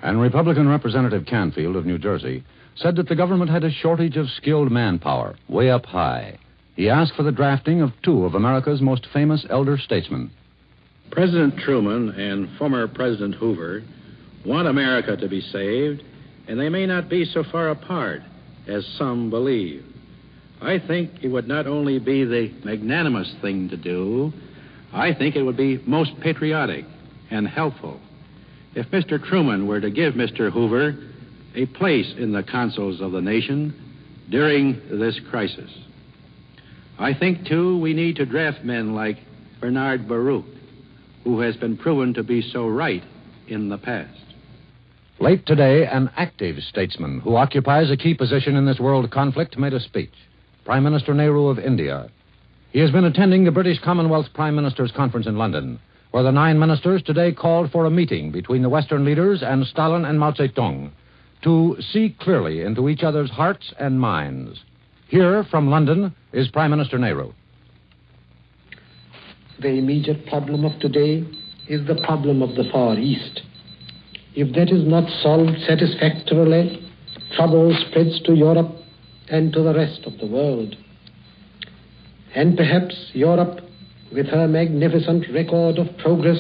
And Republican Representative Canfield of New Jersey said that the government had a shortage of skilled manpower, way up high. He asked for the drafting of two of America's most famous elder statesmen. President Truman and former President Hoover want America to be saved, and they may not be so far apart as some believe. I think it would not only be the magnanimous thing to do, I think it would be most patriotic and helpful if Mr. Truman were to give Mr. Hoover a place in the councils of the nation during this crisis. I think, too, we need to draft men like Bernard Baruch, who has been proven to be so right in the past. Late today, an active statesman who occupies a key position in this world conflict made a speech. Prime Minister Nehru of India. He has been attending the British Commonwealth Prime Ministers' Conference in London, where the 9 ministers today called for a meeting between the Western leaders and Stalin and Mao Zedong to see clearly into each other's hearts and minds. Here, from London, is Prime Minister Nehru. The immediate problem of today is the problem of the Far East. If that is not solved satisfactorily, trouble spreads to Europe and to the rest of the world. And perhaps Europe, with her magnificent record of progress,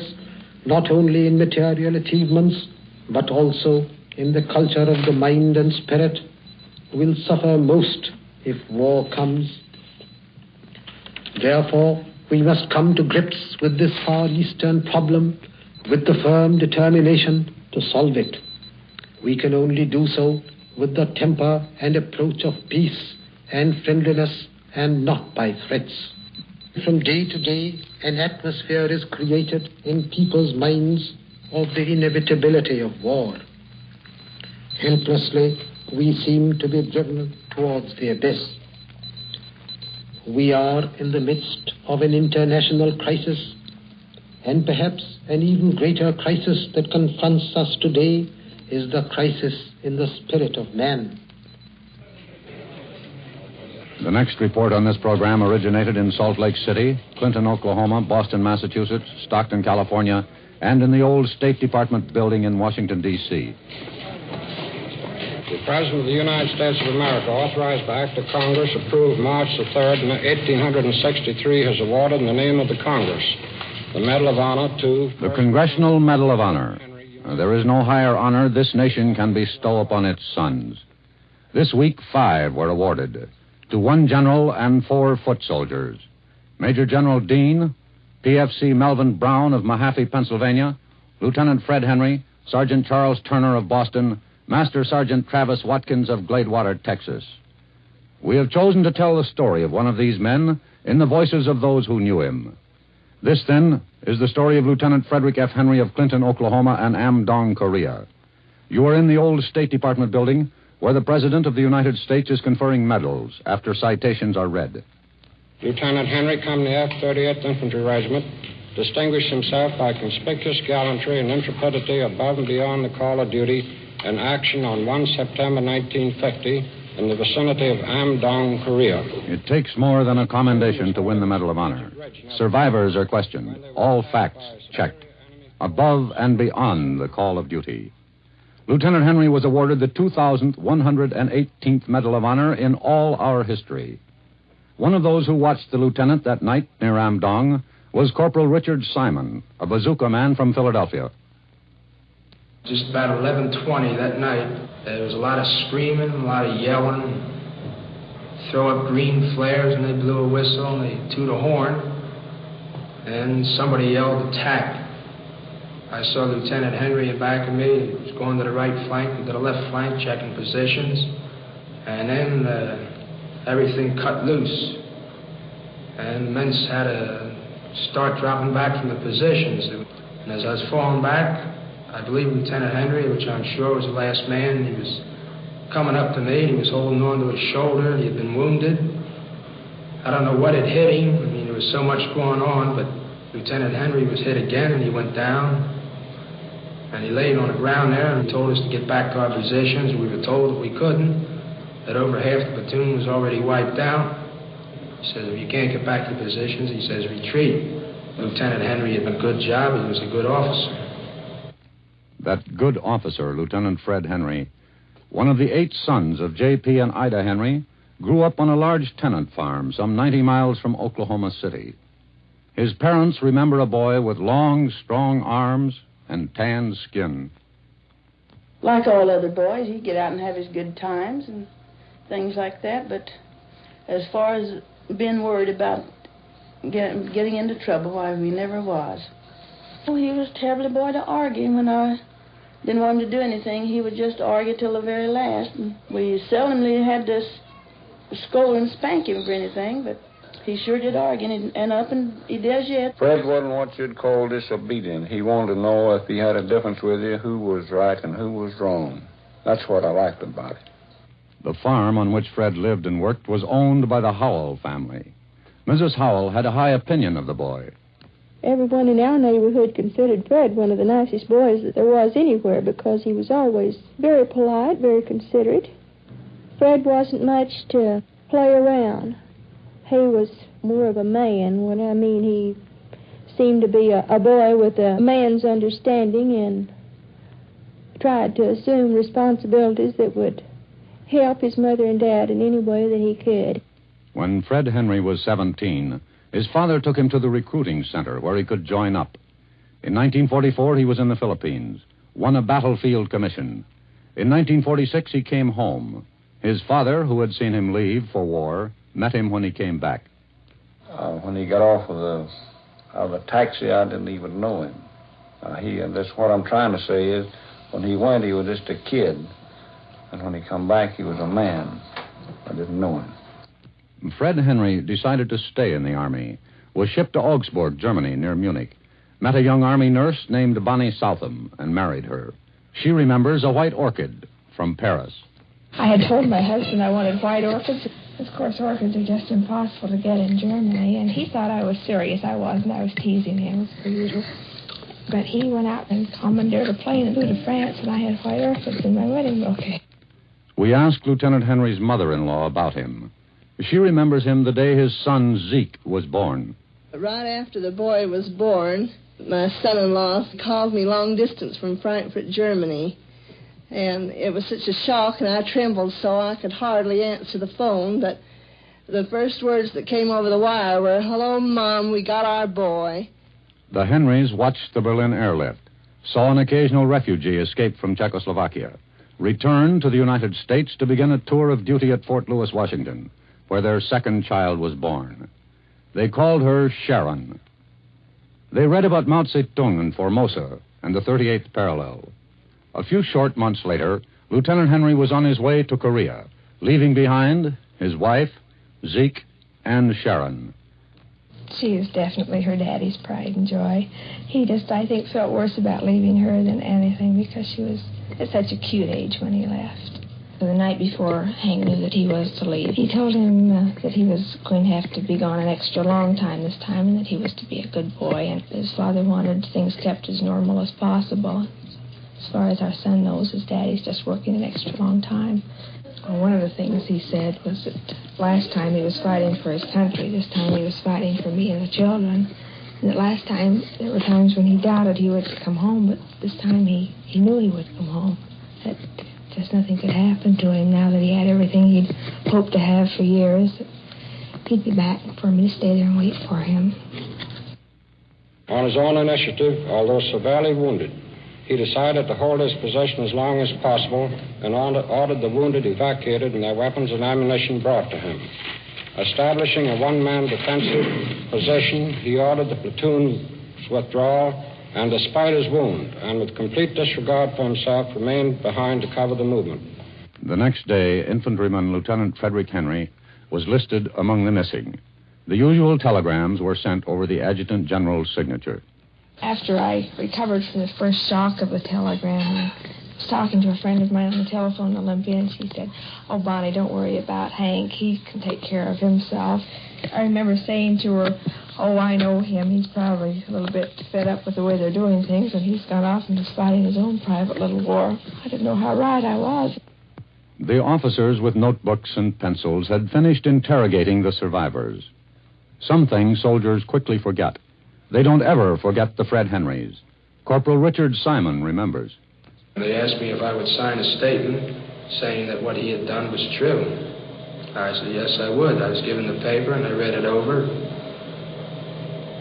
not only in material achievements, but also in the culture of the mind and spirit, will suffer most if war comes. Therefore, we must come to grips with this Far Eastern problem with the firm determination to solve it. We can only do so with the temper and approach of peace and friendliness, and not by threats. From day to day, an atmosphere is created in people's minds of the inevitability of war. Helplessly, we seem to be driven towards the abyss. We are in the midst of an international crisis, and perhaps an even greater crisis that confronts us today is the crisis in the spirit of man. The next report on this program originated in Salt Lake City, Clinton, Oklahoma, Boston, Massachusetts, Stockton, California, and in the old State Department building in Washington, D.C. The President of the United States of America, authorized by Act of Congress, approved March the 3rd, 1863, has awarded in the name of the Congress the Medal of Honor to... The Congressional Medal of Honor. There is no higher honor this nation can bestow upon its sons. This week, 5 were awarded to 1 general and 4 foot soldiers. Major General Dean, PFC Melvin Brown of Mahaffey, Pennsylvania, Lieutenant Fred Henry, Sergeant Charles Turner of Boston, Master Sergeant Travis Watkins of Gladewater, Texas. We have chosen to tell the story of one of these men in the voices of those who knew him. This, then, is the story of Lieutenant Frederick F. Henry of Clinton, Oklahoma, and Amdong, Korea. You are in the old State Department building where the President of the United States is conferring medals after citations are read. Lieutenant Henry Company F, 38th Infantry Regiment, distinguished himself by conspicuous gallantry and intrepidity above and beyond the call of duty in action on 1 September 1950 in the vicinity of Amdong, Korea. It takes more than a commendation to win the Medal of Honor. Survivors are questioned, all facts checked, above and beyond the call of duty. Lieutenant Henry was awarded the 2,118th Medal of Honor in all our history. One of those who watched the lieutenant that night near Amdong was Corporal Richard Simon, a bazooka man from Philadelphia. Just about 11:20 that night, there was a lot of screaming, a lot of yelling, throw up green flares, and they blew a whistle, and they toot a horn, and somebody yelled, "Attack." I saw Lieutenant Henry in back of me. He was going to the right flank and to the left flank, checking positions, and then everything cut loose, and the men had to start dropping back from the positions. And as I was falling back, I believe Lieutenant Henry, which I'm sure was the last man. He was coming up to me, and he was holding on to his shoulder. He had been wounded. I don't know what had hit him. I mean, there was so much going on, but Lieutenant Henry was hit again, and he went down. And he laid on the ground there, and he told us to get back to our positions. We were told that we couldn't, that over half the platoon was already wiped out. He says, if you can't get back to positions, he says, retreat. Lieutenant Henry had done a good job. He was a good officer. That good officer, Lieutenant Fred Henry, one of the 8 sons of J.P. and Ida Henry, grew up on a large tenant farm some 90 miles from Oklahoma City. His parents remember a boy with long, strong arms and tanned skin. Like all other boys, he'd get out and have his good times and things like that, but as far as being worried about getting into trouble, why, we never was. Well, he was a terribly boy to argue. When I didn't want him to do anything, he would just argue till the very last. And we seldomly had to scold and spank him for anything, but he sure did argue, and he does yet. Fred wasn't what you'd call disobedient. He wanted to know if he had a difference with you, who was right and who was wrong. That's what I liked about it. The farm on which Fred lived and worked was owned by the Howell family. Mrs. Howell had a high opinion of the boy. Everyone in our neighborhood considered Fred one of the nicest boys that there was anywhere because he was always very polite, very considerate. Fred wasn't much to play around. He was more of a man. What I mean, he seemed to be a boy with a man's understanding and tried to assume responsibilities that would help his mother and dad in any way that he could. When Fred Henry was 17, his father took him to the recruiting center where he could join up. In 1944, he was in the Philippines, won a battlefield commission. In 1946, he came home. His father, who had seen him leave for war, met him when he came back. When he got off of the taxi, I didn't even know him. And that's what I'm trying to say is, when he went, he was just a kid. And when he come back, he was a man. I didn't know him. Fred Henry decided to stay in the Army, was shipped to Augsburg, Germany, near Munich, met a young Army nurse named Bonnie Southam, and married her. She remembers a white orchid from Paris. I had told my husband I wanted white orchids. Of course, orchids are just impossible to get in Germany, and he thought I was serious. I wasn't. I was teasing him, as per usual. But he went out and commandeered a plane and flew to France, and I had white orchids in my wedding bouquet. We asked Lieutenant Henry's mother-in-law about him. She remembers him the day his son Zeke was born. Right after the boy was born, my son-in-law called me long distance from Frankfurt, Germany. And it was such a shock, and I trembled so I could hardly answer the phone. But the first words that came over the wire were, "Hello, Mom, we got our boy." The Henrys watched the Berlin airlift, saw an occasional refugee escape from Czechoslovakia, returned to the United States to begin a tour of duty at Fort Lewis, Washington, where their second child was born. They called her Sharon. They read about Mao Zedong in Formosa and the 38th parallel. A few short months later, Lieutenant Henry was on his way to Korea, leaving behind his wife, Zeke, and Sharon. She is definitely her daddy's pride and joy. He just, I think, felt worse about leaving her than anything because she was at such a cute age when he left. The night before Hank knew that he was to leave, he told him that he was going to have to be gone an extra long time this time and that he was to be a good boy, and his father wanted things kept as normal as possible. As far as our son knows, his daddy's just working an extra long time. Well, one of the things he said was that last time he was fighting for his country, this time he was fighting for me and the children. And that last time, there were times when he doubted he would come home, but this time he knew he would come home. That just nothing could happen to him now that he had everything he'd hoped to have for years. He'd be back for me to stay there and wait for him. On his own initiative, although severely wounded, he decided to hold his position as long as possible and ordered the wounded evacuated and their weapons and ammunition brought to him. Establishing a one-man defensive position, he ordered the platoon's withdrawal and, despite his wound and with complete disregard for himself, remained behind to cover the movement. The next day, Infantryman Lieutenant Frederick Henry was listed among the missing. The usual telegrams were sent over the Adjutant General's signature. After I recovered from the first shock of the telegram, I was talking to a friend of mine on the telephone in Olympia, and she said, "Oh, Bonnie, don't worry about Hank. He can take care of himself." I remember saying to her, "Oh, I know him. He's probably a little bit fed up with the way they're doing things, and he's gone off and is fighting his own private little war." I didn't know how right I was. The officers with notebooks and pencils had finished interrogating the survivors. Some things soldiers quickly forget. They don't ever forget the Fred Henrys. Corporal Richard Simon remembers. They asked me if I would sign a statement saying that what he had done was true. I said, yes, I would. I was given the paper, and I read it over.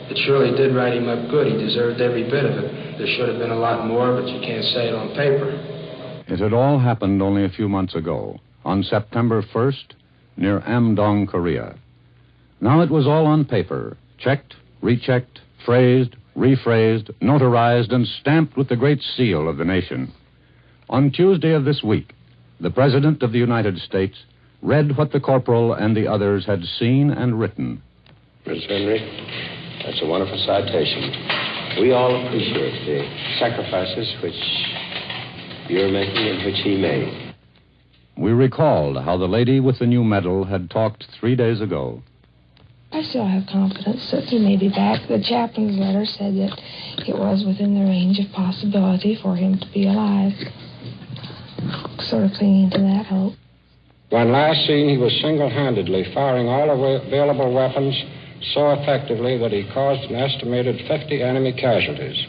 It surely did write him up good. He deserved every bit of it. There should have been a lot more, but you can't say it on paper. It had all happened only a few months ago, on September 1st, near Amdong, Korea. Now it was all on paper, checked, rechecked, phrased, rephrased, notarized, and stamped with the great seal of the nation. On Tuesday of this week, the President of the United States read what the corporal and the others had seen and written. Miss Henry, that's a wonderful citation. We all appreciate the sacrifices which you're making and which he made. We recalled how the lady with the new medal had talked 3 days ago. I still have confidence that he may be back. The chaplain's letter said that it was within the range of possibility for him to be alive. Sort of clinging to that hope. When last seen, he was single-handedly firing all available weapons so effectively that he caused an estimated 50 enemy casualties.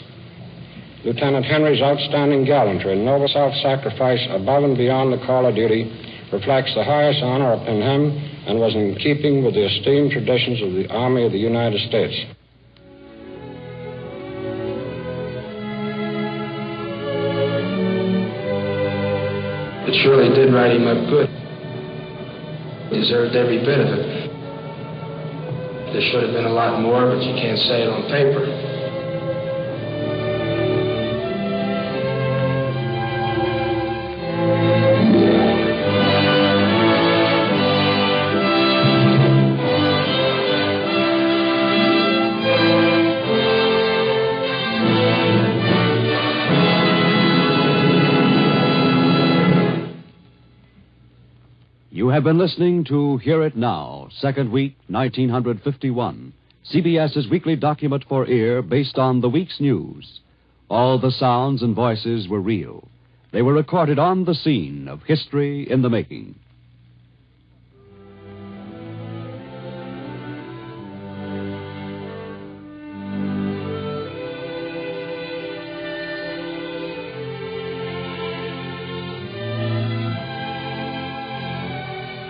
Lieutenant Henry's outstanding gallantry and noble self-sacrifice above and beyond the call of duty reflects the highest honor in him and was in keeping with the esteemed traditions of the Army of the United States. It surely did write him up good. He deserved every bit of it. There should have been a lot more, but you can't say it on paper. You have been listening to Hear It Now, second week, 1951, CBS's weekly document for ear based on the week's news. All the sounds and voices were real. They were recorded on the scene of history in the making.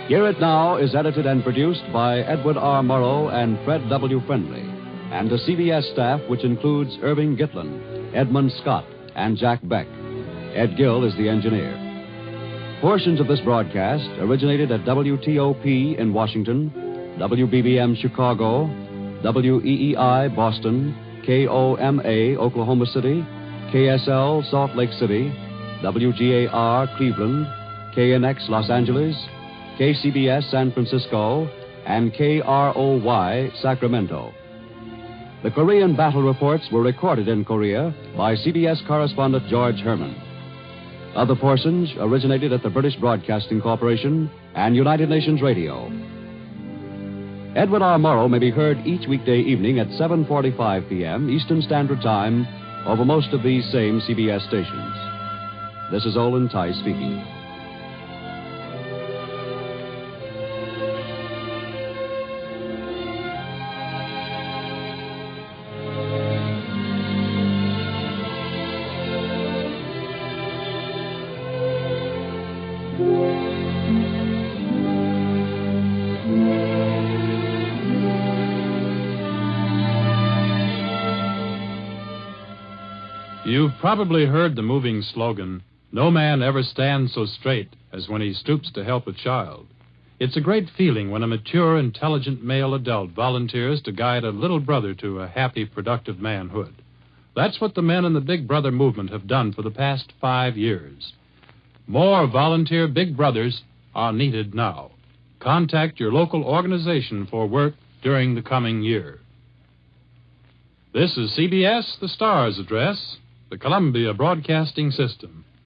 Hear It Now is edited and produced by Edward R. Murrow and Fred W. Friendly, and a CBS staff which includes Irving Gitlin, Edmund Scott, and Jack Beck. Ed Gill is the engineer. Portions of this broadcast originated at WTOP in Washington, WBBM Chicago, WEEI Boston, KOMA Oklahoma City, KSL Salt Lake City, WGAR Cleveland, KNX Los Angeles, KCBS San Francisco, and KROY Sacramento. The Korean battle reports were recorded in Korea by CBS correspondent George Herman. Other portions originated at the British Broadcasting Corporation and United Nations Radio. Edward R. Murrow may be heard each weekday evening at 7:45 p.m. Eastern Standard Time over most of these same CBS stations. This is Olin Tice speaking. You've probably heard the moving slogan, "No man ever stands so straight as when he stoops to help a child." It's a great feeling when a mature, intelligent male adult volunteers to guide a little brother to a happy, productive manhood. That's what the men in the Big Brother movement have done for the past 5 years. More volunteer Big Brothers are needed now. Contact your local organization for work during the coming year. This is CBS, the Star's address, the Columbia Broadcasting System.